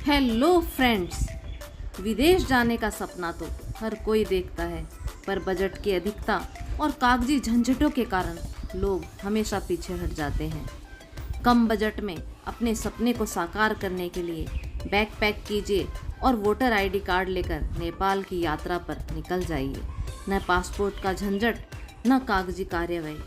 Hello friends. विदेश जाने का सपना तो हर कोई देखता है, पर बजट की अधिकता और कागजी झंझटों के कारण लोग हमेशा पीछे हट जाते हैं। कम बजट में अपने सपने को साकार करने के लिए बैग पैक कीजिए और वोटर आईडी कार्ड लेकर नेपाल की यात्रा पर निकल जाइए। न पासपोर्ट का झंझट, न कागजी कार्यवाही।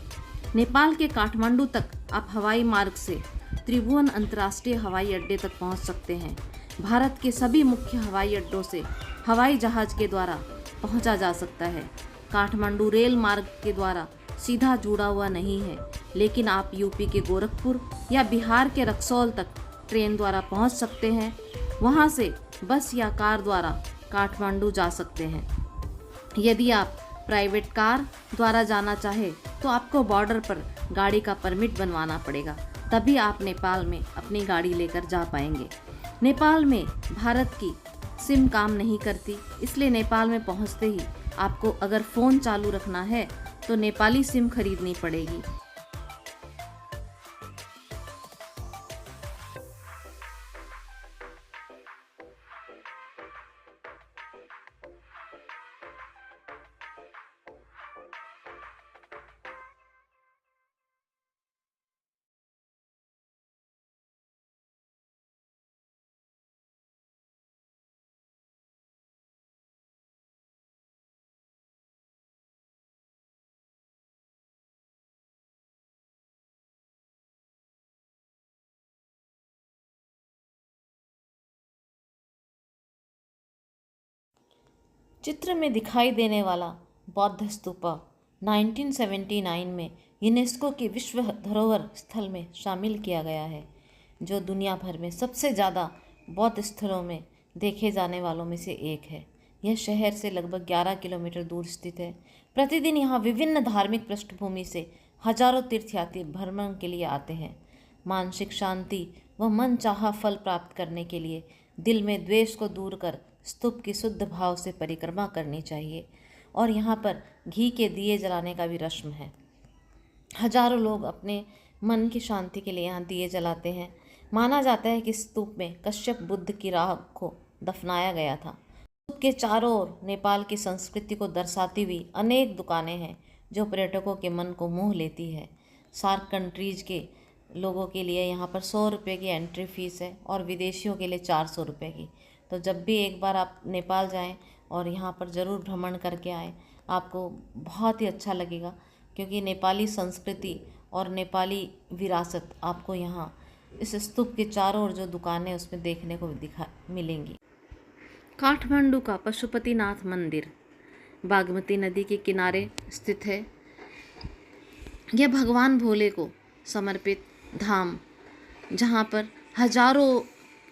नेपाल के काठमांडू तक आप हवाई मार्ग से त्रिभुवन अंतर्राष्ट्रीय हवाई अड्डे तक पहुंच सकते हैं। भारत के सभी मुख्य हवाई अड्डों से हवाई जहाज के द्वारा पहुंचा जा सकता है। काठमांडू रेल मार्ग के द्वारा सीधा जुड़ा हुआ नहीं है, लेकिन आप यूपी के गोरखपुर या बिहार के रक्सौल तक ट्रेन द्वारा पहुंच सकते हैं। वहां से बस या कार द्वारा काठमांडू जा सकते हैं। यदि आप प्राइवेट कार द्वारा जाना चाहे तो आपको बॉर्डर पर गाड़ी का परमिट बनवाना पड़ेगा, तभी आप नेपाल में अपनी गाड़ी लेकर जा पाएंगे। नेपाल में भारत की सिम काम नहीं करती, इसलिए नेपाल में पहुंचते ही आपको अगर फ़ोन चालू रखना है तो नेपाली सिम खरीदनी पड़ेगी। चित्र में दिखाई देने वाला बौद्ध स्तूपा 1979 में यूनेस्को के विश्व धरोहर स्थल में शामिल किया गया है, जो दुनिया भर में सबसे ज़्यादा बौद्ध स्थलों में देखे जाने वालों में से एक है। यह शहर से लगभग 11 किलोमीटर दूर स्थित है। प्रतिदिन यहाँ विभिन्न धार्मिक पृष्ठभूमि से हजारों तीर्थयात्री भ्रमण के लिए आते हैं। मानसिक शांति व मन चाहा फल प्राप्त करने के लिए दिल में द्वेष को दूर कर स्तूप की शुद्ध भाव से परिक्रमा करनी चाहिए। और यहाँ पर घी के दिए जलाने का भी रस्म है। हजारों लोग अपने मन की शांति के लिए यहाँ दिए जलाते हैं। माना जाता है कि स्तूप में कश्यप बुद्ध की राह को दफनाया गया था। स्तूप के चारों ओर नेपाल की संस्कृति को दर्शाती हुई अनेक दुकानें हैं, जो पर्यटकों के मन को मोह लेती है। सार्क कंट्रीज के लोगों के लिए यहाँ पर 100 रुपये की एंट्री फीस है और विदेशियों के लिए 400 रुपये की। तो जब भी एक बार आप नेपाल जाएं और यहाँ पर ज़रूर भ्रमण करके आएँ, आपको बहुत ही अच्छा लगेगा, क्योंकि नेपाली संस्कृति और नेपाली विरासत आपको यहाँ इस स्तूप के चारों ओर जो दुकानें उसमें देखने को मिलेंगी। काठमांडू का पशुपतिनाथ मंदिर बागमती नदी के किनारे स्थित है। यह भगवान भोले को समर्पित धाम, जहाँ पर हजारों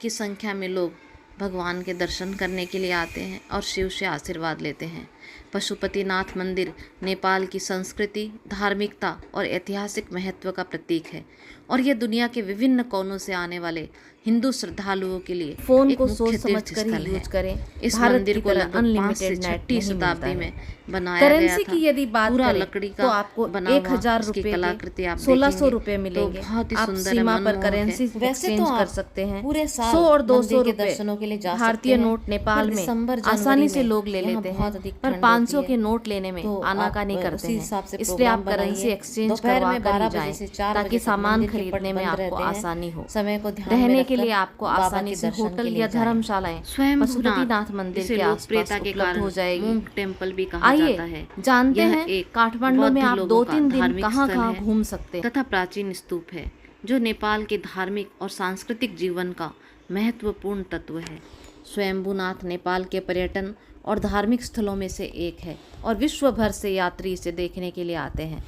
की संख्या में लोग भगवान के दर्शन करने के लिए आते हैं और शिव से आशीर्वाद लेते हैं। पशुपतिनाथ मंदिर नेपाल की संस्कृति, धार्मिकता और ऐतिहासिक महत्व का प्रतीक है, और यह दुनिया के विभिन्न कोनों से आने वाले हिंदू श्रद्धालुओं के लिए फोन को सोच समझ कर ही यूज करें। इस मंदिर को अनलिमिटेड 6वीं शताब्दी में बनाया गया था। की यदि बात पूरा करें लकड़ी का तो आपको 1000 रुपये कलाकृति आप 1600 रुपये मिलेंगे। तो बहुत ही आप सुंदर सीमा पर करेंसी वैसे तो कर सकते हैं। पूरे 100 और 200 के दर्शनों के लिए जा भारतीय नोट नेपाल में आसानी से लोग ले लेते हैं, पर 500 के नोट लेने में आनाकानी करते हैं। इसलिए आप करेंसी एक्सचेंज करवा कर जाएं, ताकि सामान खरीदने में आपको आसानी हो। समय को ध्यान रहने के लिए आपको आसानी से होटल या धर्मशालाएं स्वयं पशुपतिनाथ मंदिर के आसपास उपलब्ध हो जाएगी। मूंग टेम्पल भी कहा जाता है। आइए जानते हैं काठमांडू में आप 2-3 दिन कहाँ घूम सकते हैं। तथा प्राचीन स्तूप है, जो नेपाल के धार्मिक और सांस्कृतिक जीवन का महत्वपूर्ण तत्व है। स्वयंभूनाथ नेपाल के पर्यटन और धार्मिक स्थलों में से एक है, और विश्व भर से यात्री इसे देखने के लिए आते हैं।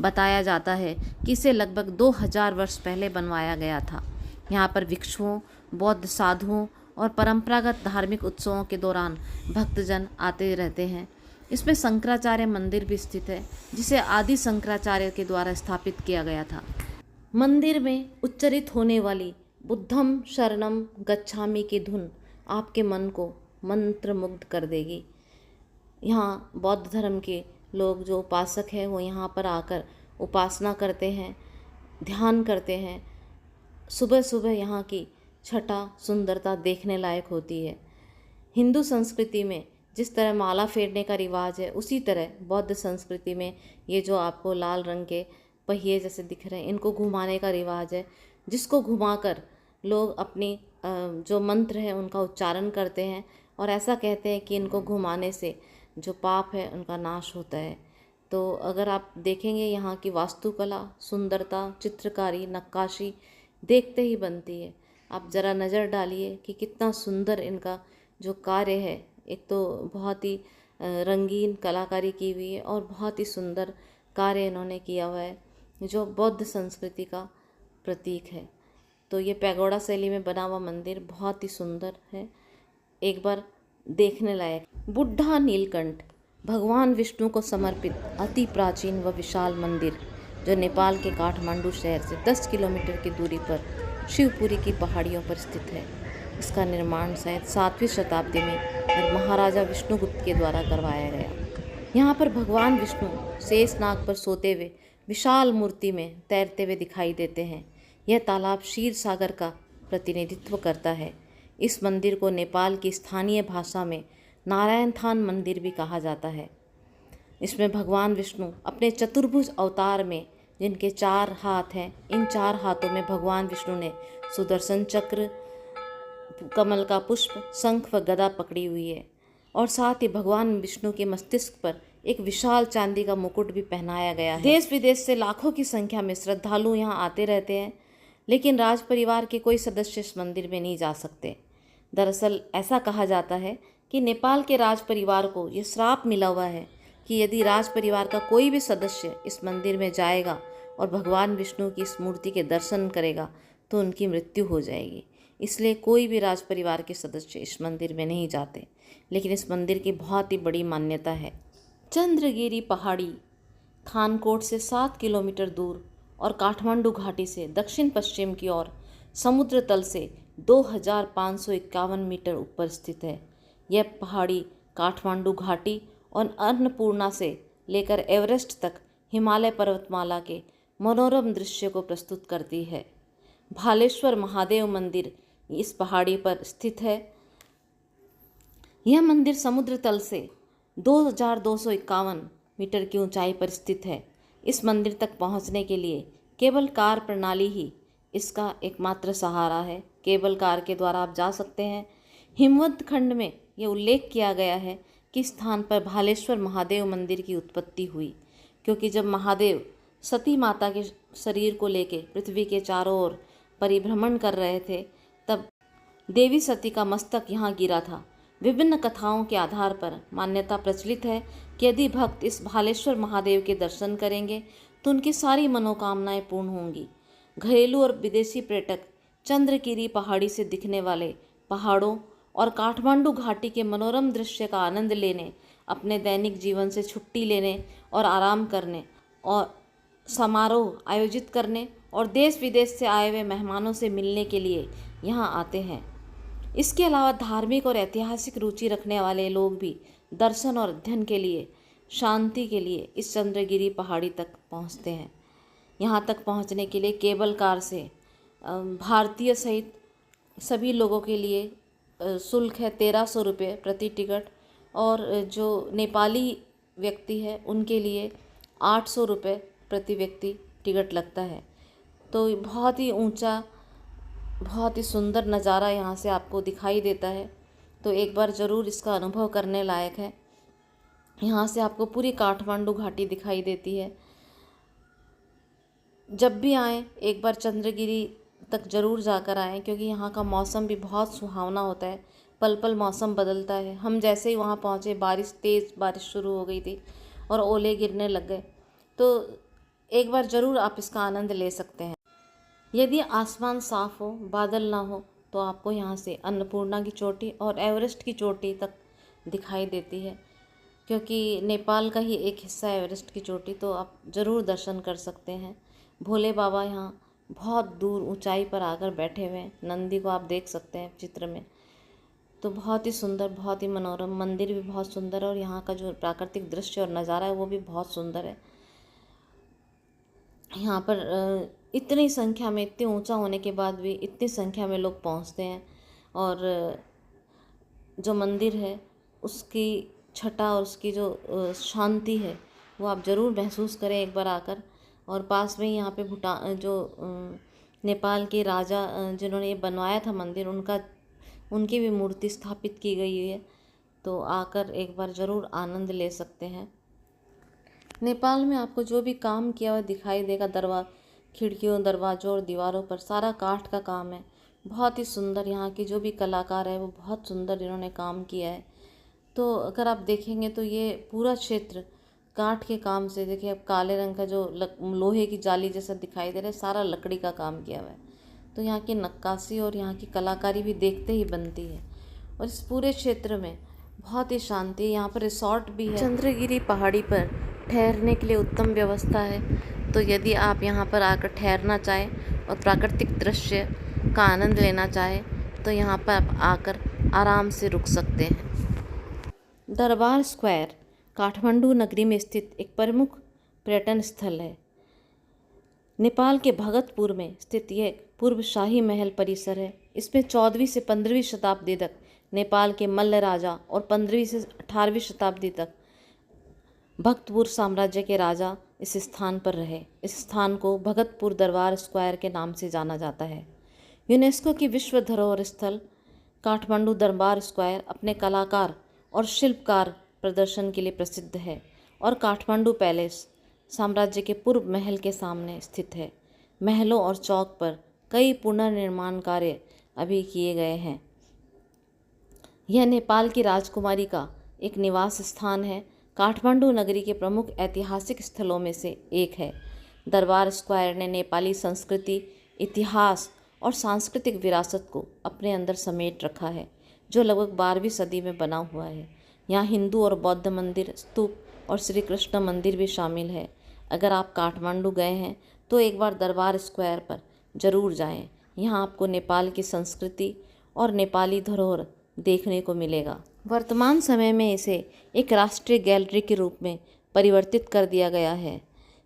बताया जाता है कि इसे लगभग 2000 वर्ष पहले बनवाया गया था। यहाँ पर भिक्षुओं, बौद्ध साधुओं और परंपरागत धार्मिक उत्सवों के दौरान भक्तजन आते रहते हैं। इसमें शंकराचार्य मंदिर भी स्थित है, जिसे आदि शंकराचार्य के द्वारा स्थापित किया गया था। मंदिर में उच्चारित होने वाली बुद्धम शरणम गच्छामि की धुन आपके मन को मंत्रमुग्ध कर देगी। यहाँ बौद्ध धर्म के लोग जो उपासक हैं वो यहाँ पर आकर उपासना करते हैं, ध्यान करते हैं। सुबह सुबह यहाँ की छटा सुंदरता देखने लायक होती है। हिंदू संस्कृति में जिस तरह माला फेरने का रिवाज है, उसी तरह बौद्ध संस्कृति में ये जो आपको लाल रंग के पहिए जैसे दिख रहे हैं, इनको घुमाने का रिवाज है, जिसको घुमाकर लोग अपनी जो मंत्र है उनका उच्चारण करते हैं और ऐसा कहते हैं कि इनको घुमाने से जो पाप है उनका नाश होता है। तो अगर आप देखेंगे यहाँ की वास्तुकला, सुंदरता, चित्रकारी, नक्काशी देखते ही बनती है। आप ज़रा नज़र डालिए कि कितना सुंदर इनका जो कार्य है। एक तो बहुत ही रंगीन कलाकारी की हुई है और बहुत ही सुंदर कार्य इन्होंने किया हुआ है, जो बौद्ध संस्कृति का प्रतीक है। तो ये पैगोडा शैली में बना हुआ मंदिर बहुत ही सुंदर है, एक बार देखने लायक। बुढ़ा नीलकंठ भगवान विष्णु को समर्पित अति प्राचीन व विशाल मंदिर, जो नेपाल के काठमांडू शहर से 10 किलोमीटर की दूरी पर शिवपुरी की पहाड़ियों पर स्थित है। इसका निर्माण शायद 7वीं शताब्दी में महाराजा विष्णुगुप्त के द्वारा करवाया गया। यहाँ पर भगवान विष्णु शेषनाग पर सोते हुए विशाल मूर्ति में तैरते हुए दिखाई देते हैं। यह तालाब क्षीर सागर का प्रतिनिधित्व करता है। इस मंदिर को नेपाल की स्थानीय भाषा में नारायण थान मंदिर भी कहा जाता है। इसमें भगवान विष्णु अपने चतुर्भुज अवतार में, जिनके 4 हाथ हैं, इन 4 हाथों में भगवान विष्णु ने सुदर्शन चक्र, कमल का पुष्प, शंख व गदा पकड़ी हुई है और साथ ही भगवान विष्णु के मस्तिष्क पर एक विशाल चांदी का मुकुट भी पहनाया गया है। देश विदेश से लाखों की संख्या में श्रद्धालु यहाँ आते रहते हैं, लेकिन राज परिवार के कोई सदस्य इस मंदिर में नहीं जा सकते। दरअसल ऐसा कहा जाता है कि नेपाल के राज परिवार को ये श्राप मिला हुआ है कि यदि राज परिवार का कोई भी सदस्य इस मंदिर में जाएगा और भगवान विष्णु की इस मूर्ति के दर्शन करेगा तो उनकी मृत्यु हो जाएगी। इसलिए कोई भी राज परिवार के सदस्य इस मंदिर में नहीं जाते, लेकिन इस मंदिर की बहुत ही बड़ी मान्यता है। चंद्रगिरी पहाड़ी थानकोट से 7 किलोमीटर दूर और काठमांडू घाटी से दक्षिण पश्चिम की ओर समुद्र तल से 2551 मीटर ऊपर स्थित है। यह पहाड़ी काठमांडू घाटी और अन्नपूर्णा से लेकर एवरेस्ट तक हिमालय पर्वतमाला के मनोरम दृश्य को प्रस्तुत करती है। भालेश्वर महादेव मंदिर इस पहाड़ी पर स्थित है। यह मंदिर समुद्र तल से 2251 मीटर की ऊंचाई पर स्थित है। इस मंदिर तक पहुंचने के लिए केबल कार प्रणाली ही इसका एकमात्र सहारा है। केबल कार के द्वारा आप जा सकते हैं। हिमवंत खंड में ये उल्लेख किया गया है कि स्थान पर भालेश्वर महादेव मंदिर की उत्पत्ति हुई, क्योंकि जब महादेव सती माता के शरीर को लेकर पृथ्वी के चारों ओर परिभ्रमण कर रहे थे, तब देवी सती का मस्तक यहाँ गिरा था। विभिन्न कथाओं के आधार पर मान्यता प्रचलित है कि यदि भक्त इस भालेश्वर महादेव के दर्शन करेंगे तो उनकी सारी मनोकामनाएं पूर्ण होंगी। घरेलू और विदेशी पर्यटक चंद्रगिरी पहाड़ी से दिखने वाले पहाड़ों और काठमांडू घाटी के मनोरम दृश्य का आनंद लेने, अपने दैनिक जीवन से छुट्टी लेने और आराम करने और समारोह आयोजित करने और देश विदेश से आए हुए मेहमानों से मिलने के लिए यहाँ आते हैं। इसके अलावा धार्मिक और ऐतिहासिक रुचि रखने वाले लोग भी दर्शन और अध्ययन के लिए, शांति के लिए इस चंद्रगिरी पहाड़ी तक पहुँचते हैं। यहाँ तक पहुँचने के लिए केबल कार से भारतीय सहित सभी लोगों के लिए शुल्क है 1300 रुपये प्रति टिकट, और जो नेपाली व्यक्ति है उनके लिए 800 रुपये प्रति व्यक्ति टिकट लगता है। तो बहुत ही ऊंचा, बहुत ही सुंदर नज़ारा यहाँ से आपको दिखाई देता है। तो एक बार ज़रूर इसका अनुभव करने लायक है। यहाँ से आपको पूरी काठमांडू घाटी दिखाई देती है। जब भी आएँ एक बार चंद्रगिरी तक ज़रूर जाकर आएँ, क्योंकि यहाँ का मौसम भी बहुत सुहावना होता है। पल पल मौसम बदलता है। हम जैसे ही वहाँ पहुँचे तेज़ बारिश शुरू हो गई थी और ओले गिरने लग गए। तो एक बार ज़रूर आप इसका आनंद ले सकते हैं। यदि आसमान साफ़ हो, बादल ना हो, तो आपको यहाँ से अन्नपूर्णा की चोटी और एवरेस्ट की चोटी तक दिखाई देती है, क्योंकि नेपाल का ही एक हिस्सा है एवरेस्ट की चोटी। तो आप ज़रूर दर्शन कर सकते हैं। भोले बाबा यहाँ बहुत दूर ऊंचाई पर आकर बैठे हुए हैं। नंदी को आप देख सकते हैं चित्र में। तो बहुत ही सुंदर, बहुत ही मनोरम, मंदिर भी बहुत सुंदर है और यहाँ का जो प्राकृतिक दृश्य और नज़ारा है वो भी बहुत सुंदर है। यहाँ पर इतनी संख्या में, इतने ऊंचा होने के बाद भी इतनी संख्या में लोग पहुंचते हैं। और जो मंदिर है उसकी छटा और उसकी जो शांति है वो आप ज़रूर महसूस करें एक बार आकर। और पास में यहाँ पे भूटान जो नेपाल के राजा जिन्होंने ये बनवाया था मंदिर, उनकी भी मूर्ति स्थापित की गई है, तो आकर एक बार ज़रूर आनंद ले सकते हैं। नेपाल में आपको जो भी काम किया हुआ दिखाई देगा, खिड़कियों, दरवाज़ों और दीवारों पर सारा काठ का काम है। बहुत ही सुंदर, यहाँ के जो भी कलाकार है वो बहुत सुंदर इन्होंने काम किया है। तो अगर आप देखेंगे तो ये पूरा क्षेत्र काठ के काम से, देखिए अब काले रंग का जो लोहे की जाली जैसा दिखाई दे रहा है, सारा लकड़ी का काम किया हुआ है। तो यहाँ की नक्काशी और यहाँ की कलाकारी भी देखते ही बनती है। और इस पूरे क्षेत्र में बहुत ही शांति है। यहाँ पर रिसॉर्ट भी है। चंद्रगिरी पहाड़ी पर ठहरने के लिए उत्तम व्यवस्था है। तो यदि आप यहाँ पर आकर ठहरना चाहें और प्राकृतिक दृश्य का आनंद लेना चाहें तो यहाँ पर आप आकर आराम से रुक सकते हैं। दरबार स्क्वायर काठमांडू नगरी में स्थित एक प्रमुख पर्यटन स्थल है। नेपाल के भगतपुर में स्थित यह पूर्व शाही महल परिसर है। इसमें 14वीं से 15वीं शताब्दी तक नेपाल के मल्ल राजा और 15वीं से 18वीं शताब्दी तक भगतपुर साम्राज्य के राजा इस स्थान पर रहे। इस स्थान को भगतपुर दरबार स्क्वायर के नाम से जाना जाता है। यूनेस्को की विश्व धरोहर स्थल काठमांडू दरबार स्क्वायर अपने कलाकार और शिल्पकार प्रदर्शन के लिए प्रसिद्ध है और काठमांडू पैलेस साम्राज्य के पूर्व महल के सामने स्थित है। महलों और चौक पर कई पुनर्निर्माण कार्य अभी किए गए हैं। यह नेपाल की राजकुमारी का एक निवास स्थान है। काठमांडू नगरी के प्रमुख ऐतिहासिक स्थलों में से एक है। दरबार स्क्वायर ने नेपाली संस्कृति, इतिहास और सांस्कृतिक विरासत को अपने अंदर समेट रखा है, जो लगभग 12वीं सदी में बना हुआ है। यहाँ हिंदू और बौद्ध मंदिर, स्तूप और श्री कृष्ण मंदिर भी शामिल है। अगर आप काठमांडू गए हैं तो एक बार दरबार स्क्वायर पर ज़रूर जाएं। यहाँ आपको नेपाल की संस्कृति और नेपाली धरोहर देखने को मिलेगा। वर्तमान समय में इसे एक राष्ट्रीय गैलरी के रूप में परिवर्तित कर दिया गया है,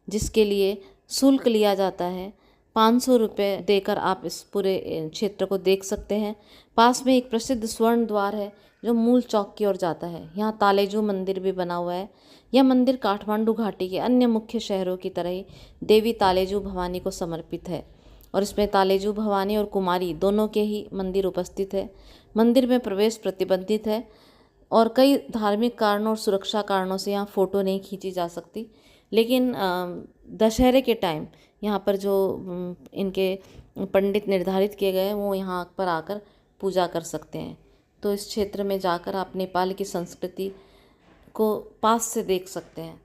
जिसके लिए शुल्क लिया जाता है। 500 रुपये देकर आप इस पूरे क्षेत्र को देख सकते हैं। पास में एक प्रसिद्ध स्वर्ण द्वार है जो मूल चौक की ओर जाता है। यहाँ तालेजू मंदिर भी बना हुआ है। यह मंदिर काठमांडू घाटी के अन्य मुख्य शहरों की तरह ही देवी तालेजू भवानी को समर्पित है और इसमें तालेजू भवानी और कुमारी दोनों के ही मंदिर उपस्थित है। मंदिर में प्रवेश प्रतिबंधित है और कई धार्मिक कारणों और सुरक्षा कारणों से यहाँ फ़ोटो नहीं खींची जा सकती, लेकिन दशहरे के टाइम यहाँ पर जो इनके पंडित निर्धारित किए गए हैं वो यहाँ पर आकर पूजा कर सकते हैं। तो इस क्षेत्र में जाकर आप नेपाल की संस्कृति को पास से देख सकते हैं।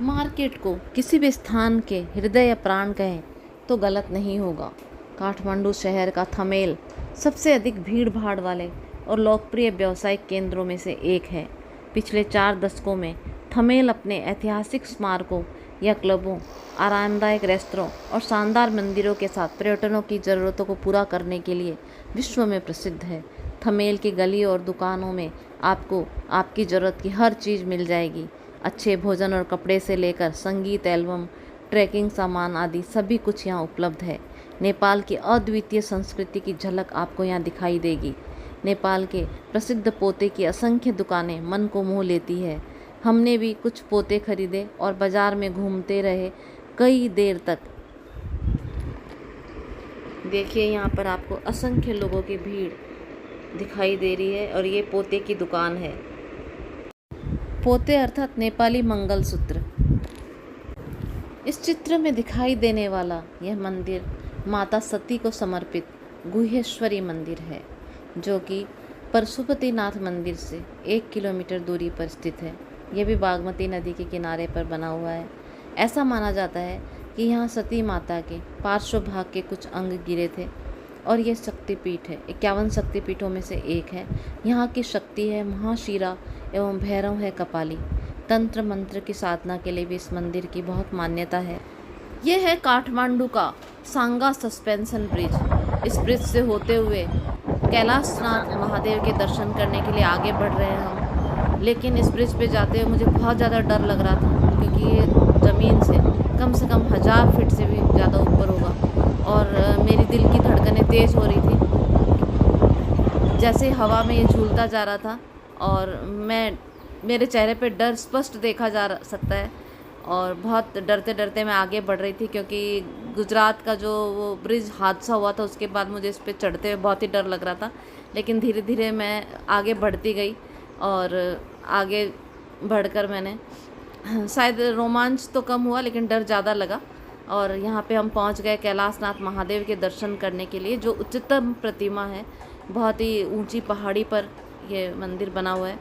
मार्केट को किसी भी स्थान के हृदय या प्राण कहें तो गलत नहीं होगा। काठमांडू शहर का थमेल सबसे अधिक भीड़ भाड़ वाले और लोकप्रिय व्यावसायिक केंद्रों में से एक है। पिछले 4 दशकों में थमेल अपने ऐतिहासिक स्मारकों या क्लबों, आरामदायक रेस्तरों और शानदार मंदिरों के साथ पर्यटकों की ज़रूरतों को पूरा करने के लिए विश्व में प्रसिद्ध है। थमेल की गली और दुकानों में आपको आपकी ज़रूरत की हर चीज़ मिल जाएगी। अच्छे भोजन और कपड़े से लेकर संगीत एल्बम, ट्रैकिंग सामान आदि सभी कुछ यहाँ उपलब्ध है। नेपाल की अद्वितीय संस्कृति की झलक आपको यहाँ दिखाई देगी। नेपाल के प्रसिद्ध पोते की असंख्य दुकानें मन को मोह लेती है। हमने भी कुछ पोते खरीदे और बाज़ार में घूमते रहे कई देर तक। देखिए यहाँ पर आपको असंख्य लोगों की भीड़ दिखाई दे रही है और ये पोते की दुकान है। पोते अर्थात नेपाली मंगलसूत्र। इस चित्र में दिखाई देने वाला यह मंदिर माता सती को समर्पित गुहेश्वरी मंदिर है, जो कि परशुपतिनाथ मंदिर से 1 किलोमीटर दूरी पर स्थित है। यह भी बागमती नदी के किनारे पर बना हुआ है। ऐसा माना जाता है कि यहाँ सती माता के पार्श्व भाग के कुछ अंग गिरे थे और यह शक्तिपीठ है। 51 शक्तिपीठों में से एक है। यहाँ की शक्ति है महाशिरा एवं भैरव है कपाली। तंत्र मंत्र की साधना के लिए भी इस मंदिर की बहुत मान्यता है। यह है काठमांडू का सांगा सस्पेंशन ब्रिज। इस ब्रिज से होते हुए कैलाशनाथ महादेव के दर्शन करने के लिए आगे बढ़ रहे हैं हम। लेकिन इस ब्रिज पे जाते हुए मुझे बहुत ज़्यादा डर लग रहा था, क्योंकि ये ज़मीन से कम से कम 1000 फीट से भी ज़्यादा ऊपर होगा। और मेरी दिल की धड़कनें तेज़ हो रही थी जैसे हवा में ये झूलता जा रहा था, और मेरे चेहरे पे डर स्पष्ट देखा जा सकता है। और बहुत डरते डरते मैं आगे बढ़ रही थी, क्योंकि गुजरात का जो वो ब्रिज हादसा हुआ था उसके बाद मुझे इस पे चढ़ते हुए बहुत ही डर लग रहा था। लेकिन धीरे धीरे मैं आगे बढ़ती गई, और आगे बढ़कर मैंने शायद रोमांच तो कम हुआ लेकिन डर ज़्यादा लगा। और यहाँ पे हम पहुँच गए कैलाशनाथ महादेव के दर्शन करने के लिए, जो उच्चतम प्रतिमा है। बहुत ही ऊंची पहाड़ी पर ये मंदिर बना हुआ है।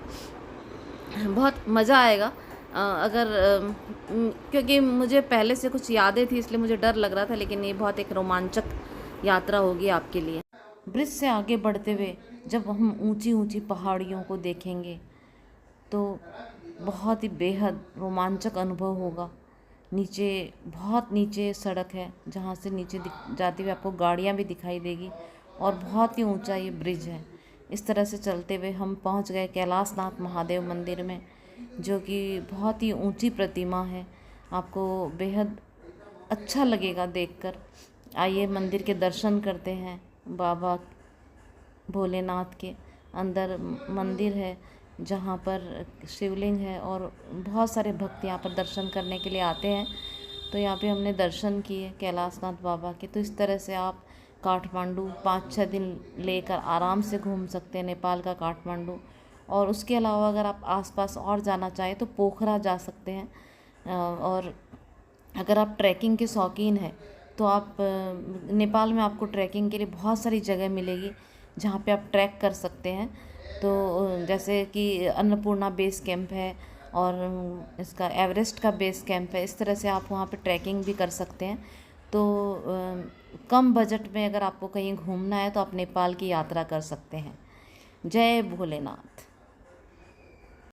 बहुत मज़ा आएगा क्योंकि मुझे पहले से कुछ यादें थी, इसलिए मुझे डर लग रहा था, लेकिन ये बहुत एक रोमांचक यात्रा होगी आपके लिए। ब्रिज से आगे बढ़ते हुए जब हम ऊंची ऊंची पहाड़ियों को देखेंगे तो बहुत ही बेहद रोमांचक अनुभव होगा। नीचे बहुत नीचे सड़क है, जहाँ से नीचे जाते हुए आपको गाड़ियाँ भी दिखाई देगी, और बहुत ही ऊंचा ये ब्रिज है। इस तरह से चलते हुए हम पहुंच गए कैलाशनाथ महादेव मंदिर में, जो कि बहुत ही ऊंची प्रतिमा है। आपको बेहद अच्छा लगेगा देखकर। आइए मंदिर के दर्शन करते हैं। बाबा भोलेनाथ के अंदर मंदिर है, जहाँ पर शिवलिंग है, और बहुत सारे भक्त यहाँ पर दर्शन करने के लिए आते हैं। तो यहाँ पे हमने दर्शन किए कैलाशनाथ बाबा के। तो इस तरह से आप काठमांडू 5-6 दिन लेकर आराम से घूम सकते हैं, नेपाल का काठमांडू। और उसके अलावा अगर आप आसपास और जाना चाहें तो पोखरा जा सकते हैं। और अगर आप ट्रैकिंग के शौकीन हैं तो आप नेपाल में आपको ट्रैकिंग के लिए बहुत सारी जगह मिलेगी जहाँ पे आप ट्रैक कर सकते हैं। तो जैसे कि अन्नपूर्णा बेस कैंप है, और इसका एवरेस्ट का बेस कैंप है। इस तरह से आप वहाँ पे ट्रैकिंग भी कर सकते हैं। तो कम बजट में अगर आपको कहीं घूमना है तो आप नेपाल की यात्रा कर सकते हैं। जय भोलेनाथ।